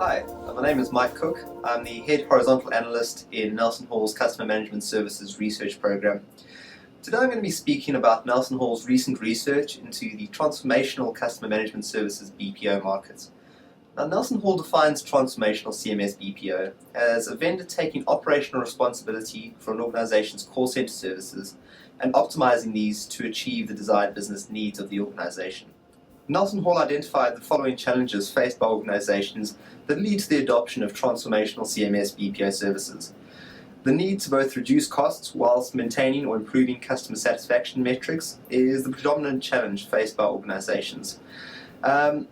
Hi, my name is Mike Cook. I'm the Head Horizontal Analyst in NelsonHall's Customer Management Services Research Program. Today I'm going to be speaking about NelsonHall's recent research into the Transformational Customer Management Services BPO market. Now, NelsonHall defines Transformational CMS BPO as a vendor taking operational responsibility for an organization's call center services and optimizing these to achieve the desired business needs of the organization. NelsonHall identified the following challenges faced by organizations that lead to the adoption of transformational CMS BPO services. The need to both reduce costs whilst maintaining or improving customer satisfaction metrics is the predominant challenge faced by organizations. An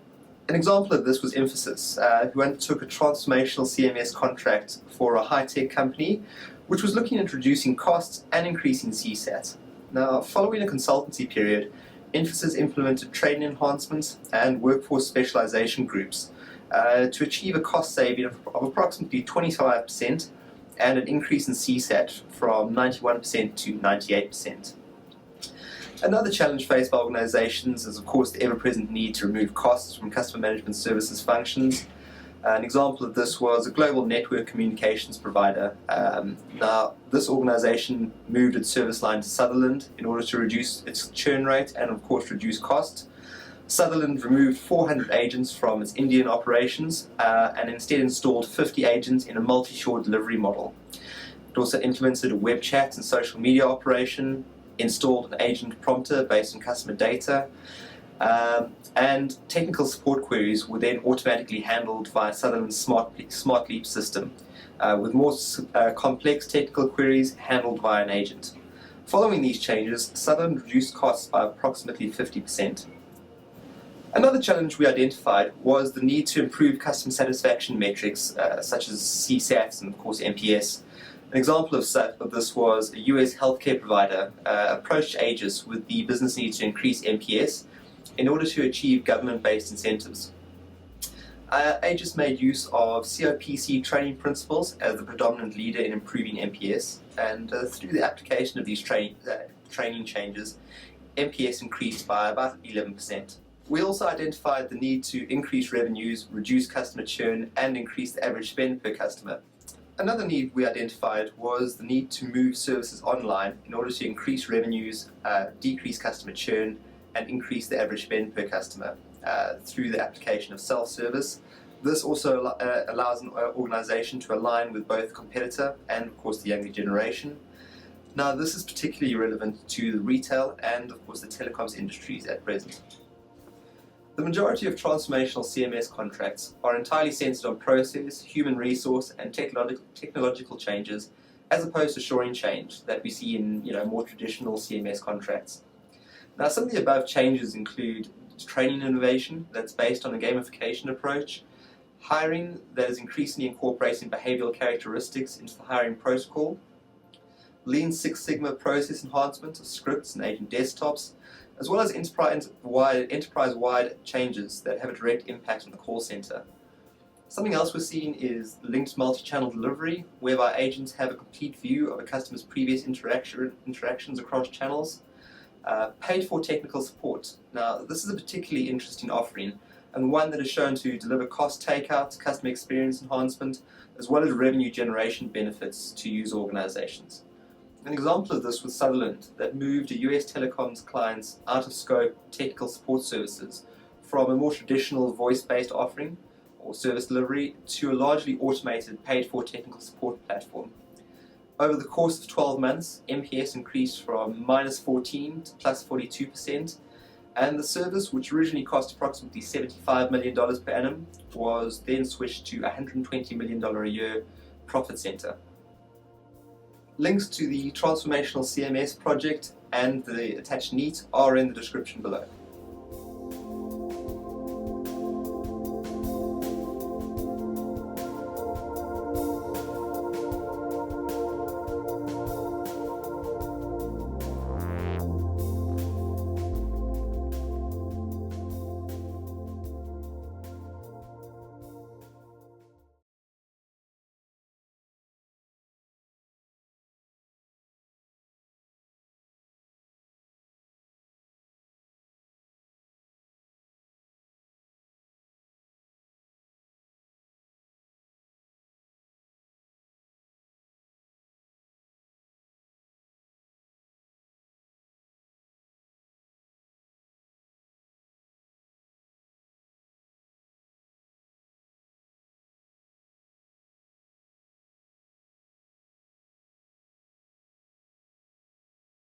example of this was Emphasis, who undertook a transformational CMS contract for a high-tech company which was looking at reducing costs and increasing CSAT. Now, following a consultancy period, Emphasis implemented training enhancements and workforce specialization groups to achieve a cost saving of approximately 25% and an increase in CSAT from 91% to 98%. Another challenge faced by organizations is, of course, the ever-present need to remove costs from customer management services functions. An example of this was a global network communications provider. Now, this organization moved its service line to Sutherland in order to reduce its churn rate and, of course, reduce cost. Sutherland removed 400 agents from its Indian operations and instead installed 50 agents in a multi-shore delivery model. It also implemented a web chat and social media operation, installed an agent prompter based on customer data, and technical support queries were then automatically handled via Sutherland's Smart Leap system, with more complex technical queries handled via an agent. Following these changes, Sutherland reduced costs by approximately 50%. Another challenge we identified was the need to improve customer satisfaction metrics such as CSAT and, of course, NPS. An example of this was a US healthcare provider approached Aegis with the business need to increase NPS in order to achieve government-based incentives. Aegis made use of COPC training principles as the predominant leader in improving NPS, and through the application of these training changes, NPS increased by about 11%. We also identified the need to increase revenues, reduce customer churn, and increase the average spend per customer. Another need we identified was the need to move services online in order to increase revenues, decrease customer churn, and increase the average spend per customer through the application of self-service. This also allows an organization to align with both competitor and, of course, the younger generation. Now, this is particularly relevant to the retail and, of course, the telecoms industries at present. The majority of transformational CMS contracts are entirely centered on process, human resource, and technological changes, as opposed to shoring change that we see in more traditional CMS contracts. Now, some of the above changes include training innovation that's based on a gamification approach, hiring that is increasingly incorporating behavioral characteristics into the hiring protocol, Lean Six Sigma process enhancement of scripts and agent desktops, as well as enterprise-wide changes that have a direct impact on the call center. Something else we're seeing is linked multi-channel delivery, whereby agents have a complete view of a customer's previous interactions across channels. Paid for technical support. Now, this is a particularly interesting offering and one that is shown to deliver cost takeout, customer experience enhancement, as well as revenue generation benefits to user organizations. An example of this was Sutherland, that moved a US telecoms client's out-of-scope technical support services from a more traditional voice-based offering or service delivery to a largely automated paid-for technical support platform. Over the course of 12 months, NPS increased from -14 to +42%, and the service, which originally cost approximately $75 million per annum, was then switched to $120 million a year profit center. Links to the Transformational CMS project and the attached NEAT are in the description below.